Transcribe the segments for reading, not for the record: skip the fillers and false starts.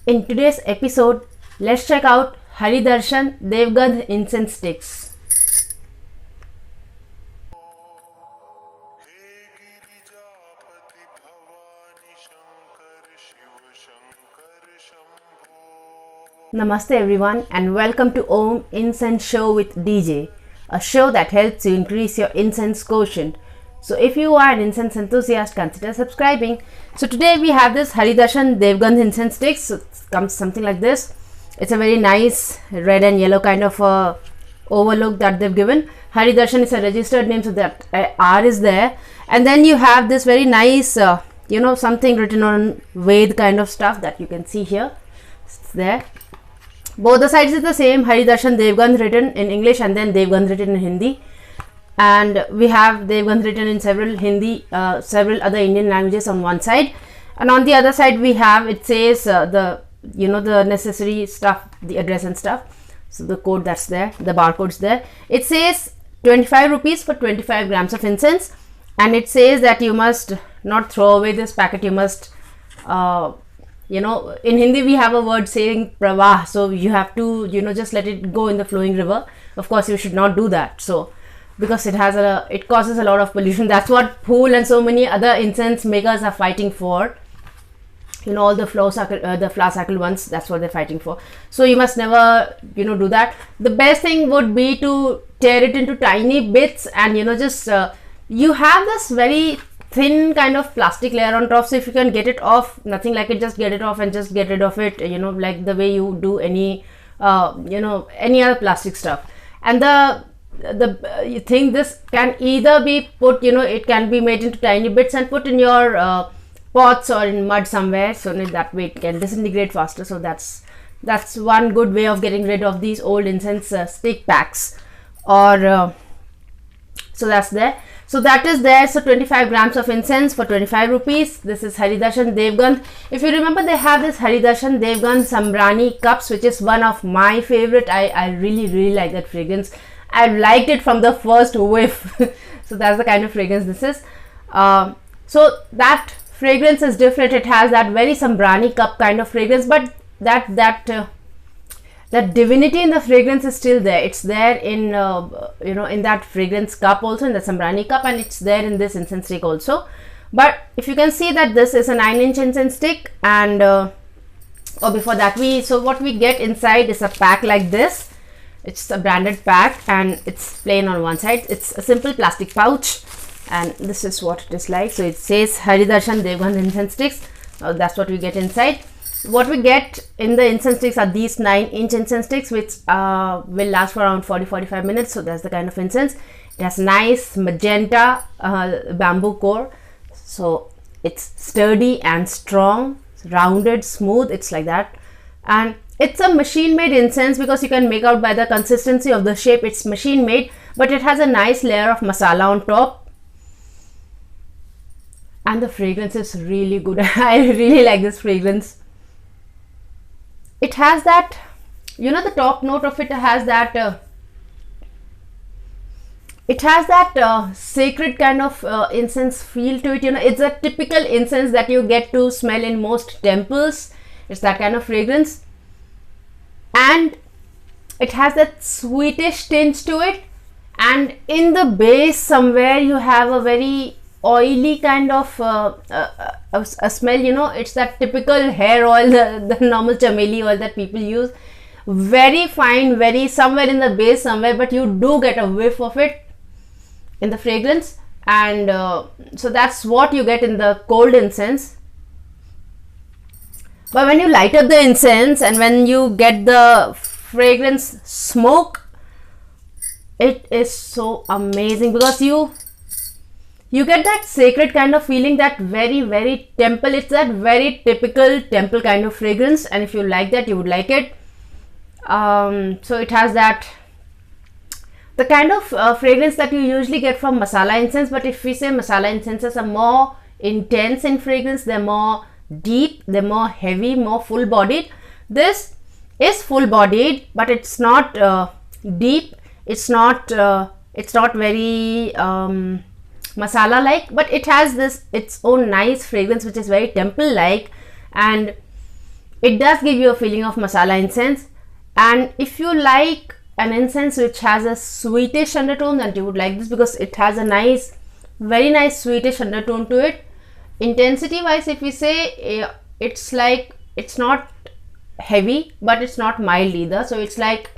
In today's episode, let's check out Darshan Devgandh Incense sticks. Namaste everyone and welcome to Om Incense Show with DJ, a show that helps you increase your incense quotient. So if you are an incense enthusiast, consider subscribing. So today we have this Darshan Devgandh Incense sticks. So it comes something like this. It's a very nice red and yellow kind of overlook that they've given. Darshan is a registered name, so that R is there. And then you have this very nice, something written on Ved kind of stuff that you can see here. It's there. Both the sides is the same, Darshan Devgandh written in English and then Devgandh written in Hindi. And we have Devgandh written in several other Indian languages on one side, and on the other side we have, it says the necessary stuff, the address and stuff. So the code that's there, the barcode's there. It says 25 rupees for 25 grams of incense, and it says that you must not throw away this packet. You must in Hindi we have a word saying pravah, so you have to just let it go in the flowing river. Of course you should not do that, so because it causes a lot of pollution. That's what Phool and so many other incense makers are fighting for. All the flower cycle ones, that's what they're fighting for. So you must never do that. The best thing would be to tear it into tiny bits, and you have this very thin kind of plastic layer on top. So if you can get it off, nothing like it, just get it off and just get rid of it, like the way you do any any other plastic stuff. And you think this can either be put, it can be made into tiny bits and put in your pots or in mud somewhere, so that way it can disintegrate faster. So that's one good way of getting rid of these old incense stick packs. Or so that's there. So that is there. So 25 grams of incense for 25 rupees. This is Darshan Devgandh. If you remember, they have this Darshan Devgandh Sambrani cups, which is one of my favorite. I really like that fragrance. I liked it from the first whiff. So that's the kind of fragrance this is. So that fragrance is different. It has that very Sambrani cup kind of fragrance, but that divinity in the fragrance is still there. It's there in in that fragrance cup also, in the Sambrani cup, and it's there in this incense stick also. But if you can see that this is a 9-inch incense stick, and or before that, what we get inside is a pack like this. It's a branded pack and it's plain on one side. It's a simple plastic pouch, and this is what it is like. So it says Darshan Devgandh Incense sticks. That's what we get inside. What we get in the incense sticks are these 9-inch incense sticks, which will last for around 40-45 minutes. So that's the kind of incense. It has nice magenta bamboo core. So it's sturdy and strong, rounded, smooth. It's like that. And it's a machine made incense, because you can make out by the consistency of the shape. It's machine made, but it has a nice layer of masala on top. And the fragrance is really good. I really like this fragrance. It has that, the top note of it has that, sacred kind of incense feel to it. It's a typical incense that you get to smell in most temples. It's that kind of fragrance. And it has that sweetish tinge to it, and in the base somewhere you have a very oily kind of a smell. It's that typical hair oil, the normal chameli oil that people use. Very fine, very somewhere in the base somewhere, but you do get a whiff of it in the fragrance. And so that's what you get in the cold incense. But when you light up the incense and when you get the fragrance smoke, it is so amazing, because you get that sacred kind of feeling, that very temple. It's that very typical temple kind of fragrance, and if you like that, you would like it. So it has the kind of fragrance that you usually get from masala incense. But if we say masala incenses are more intense in fragrance, they're more deep, they're more heavy, more full bodied. This is full bodied, but it's not deep. It's not very masala like, but it has its own nice fragrance, which is very temple like. And It does give you a feeling of masala incense, and if you like an incense which has a sweetish undertone, then you would like this, because it has a nice, very nice sweetish undertone to it. Intensity wise, if we say, it's like, it's not heavy but it's not mild either, so it's like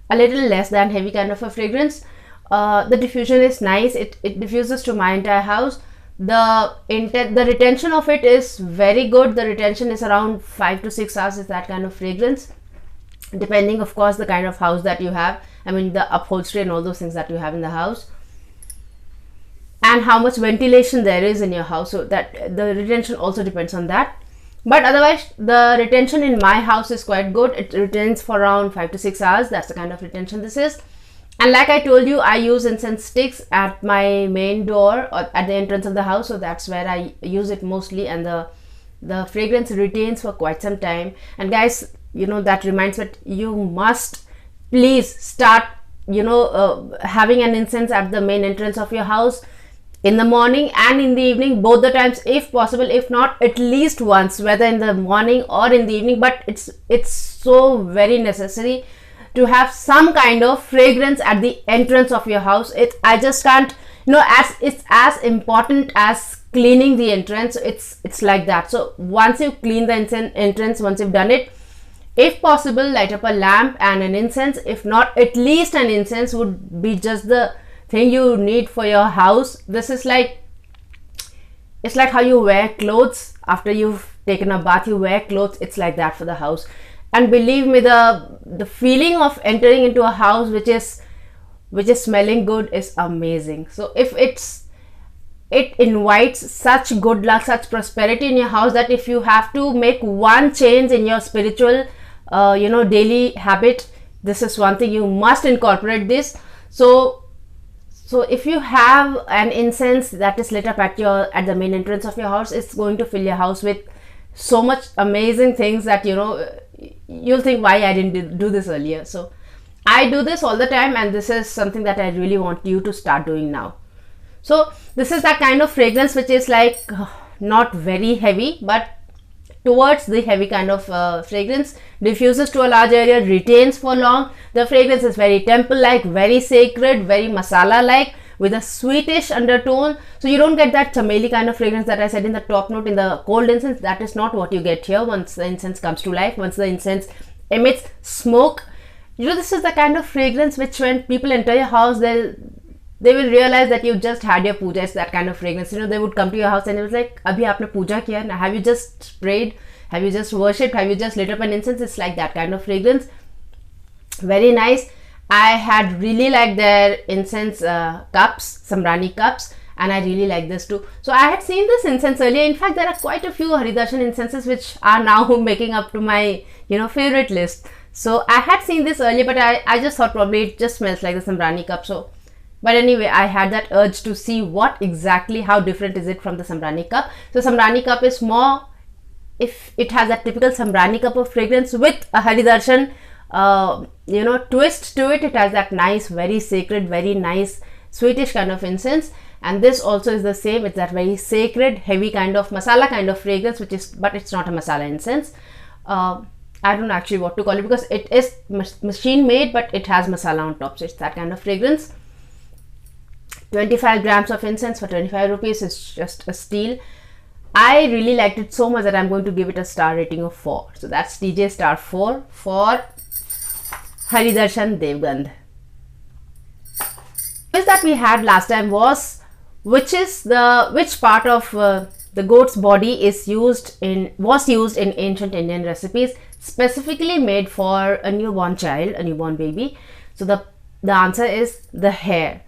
a little less than heavy kind of a fragrance. The diffusion is nice, it diffuses to my entire house. The retention of it is very good. The retention is around 5 to 6 hours, is that kind of fragrance, depending of course the kind of house that you have, I mean the upholstery and all those things that you have in the house, and how much ventilation there is in your house, so that the retention also depends on that. But otherwise the retention in my house is quite good. It retains for around 5 to 6 hours. That's the kind of retention this is. And like I told you, I use incense sticks at my main door or at the entrance of the house, so that's where I use it mostly, and the fragrance retains for quite some time. And guys, you know, that reminds me, you must please start, you know, having an incense at the main entrance of your house in the morning and in the evening, both the times if possible, if not at least once, whether in the morning or in the evening. But it's so very necessary to have some kind of fragrance at the entrance of your house. I just can't, you know, it's as important as cleaning the entrance. It's like that. So once you clean the entrance, once you've done it, if possible, light up a lamp and an incense. If not, at least an incense would be just the thing you need for your house. This is like, it's like how you wear clothes after you've taken a bath, you wear clothes. It's like that for the house. And believe me, the feeling of entering into a house which is smelling good is amazing. So if it invites such good luck, such prosperity in your house, that if you have to make one change in your spiritual you know, daily habit, this is one thing you must incorporate this. So if you have an incense that is lit up at the main entrance of your house, it's going to fill your house with so much amazing things that, you know, you'll think, why I didn't do this earlier. So I do this all the time, and this is something that I really want you to start doing now. So this is that kind of fragrance which is like not very heavy, but towards the heavy kind of fragrance, diffuses to a large area, retains for long. The fragrance is very temple like, very sacred, very masala like, with a sweetish undertone. So you don't get that chameli kind of fragrance that I said in the top note in the cold incense. That is not what you get here. Once the incense comes to life, once the incense emits smoke, you know, this is the kind of fragrance which when people enter your house, they will realize that you just had your puja. It's that kind of fragrance. You know, they would come to your house and it was like, abhi aapne puja kiya na? Have you just prayed? Have you just worshipped? Have you just lit up an incense? It's like that kind of fragrance. Very nice. I had really liked their incense cups, Samrani cups, and I really like this too. So I had seen this incense earlier. In fact, there are quite a few Haridarshan incenses which are now making up to my, you know, favorite list. So I had seen this earlier, but I just thought probably it just smells like the Samrani cup. So, but anyway, I had that urge to see what exactly, how different is it from the Samrani cup. So Samrani cup is more, if it has that typical Samrani cup of fragrance with a Haridarshan you know, twist to it. It has that nice, very sacred, very nice sweetish kind of incense, and this also is the same. It's that very sacred, heavy kind of masala kind of fragrance, which is, but it's not a masala incense. I don't know actually what to call it, because it is machine made, but it has masala on top, so it's that kind of fragrance. 25 grams of incense for 25 rupees is just a steal. I really liked it so much that I'm going to give it a star rating of 4. So that's DJ star 4 for Haridarshan Devgandh. The quiz that we had last time was which part of the goat's body was used in ancient Indian recipes, specifically made for a newborn child, a newborn baby. So the answer is the hair.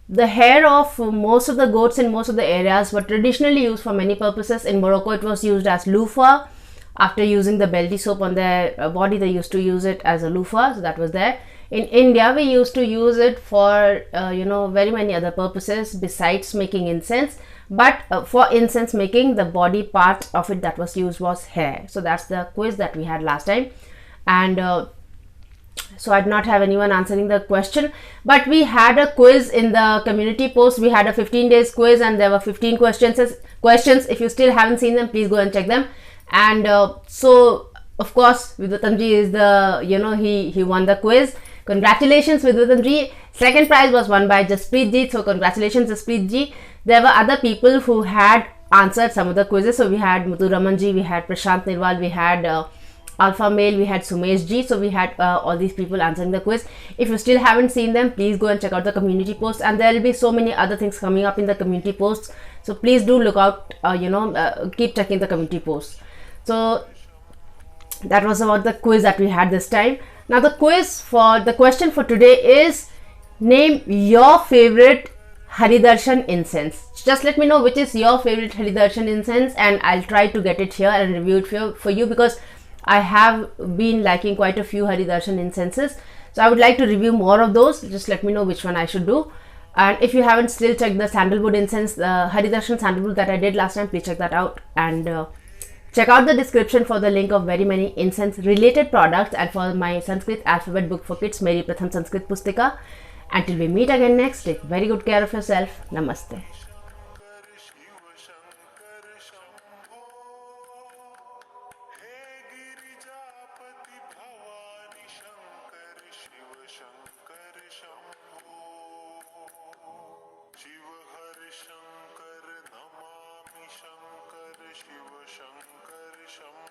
The hair of most of the goats in most of the areas were traditionally used for many purposes. In Morocco, it was used as loofah. After using the belly soap on their body, they used to use it as a loofah. So that was there. In India, we used to use it for you know, very many other purposes besides making incense. But for incense making, the body part of it that was used was hair. So that's the quiz that we had last time. And so I did not have anyone answering the question, but we had a quiz in the community post. We had a 15 days quiz, and there were 15 questions. If you still haven't seen them, please go and check them. And so Of course, Vidwatamji is the, he won the quiz. Congratulations, Vidwatamji. Second prize was won by Jaspreet ji. So congratulations, Jaspreet ji. There were other people who had answered some of the quizzes. So we had Muthu Raman ji, we had Prashant Nirwal, we had Alpha Male, we had Sumesh ji. So we had all these people answering the quiz. If you still haven't seen them, please go and check out the community posts. And there will be so many other things coming up in the community posts. So please do look out, keep checking the community posts. So that was about the quiz that we had this time. Now the question for today is, name your favorite Haridarshan incense. Just let me know which is your favorite Haridarshan incense, and I'll try to get it here and review it for you, because I have been liking quite a few Haridarshan incenses. So I would like to review more of those. Just let me know which one I should do. And if you haven't still checked the sandalwood incense, the Haridarshan sandalwood that I did last time, please check that out. And check out the description for the link of very many incense related products, and for my Sanskrit alphabet book for kids, Meri Pratham Sanskrit Pustika. Until we meet again next, take very good care of yourself. Namaste. Shiv Shankar Namami Shankar Shiv Shankar Shambho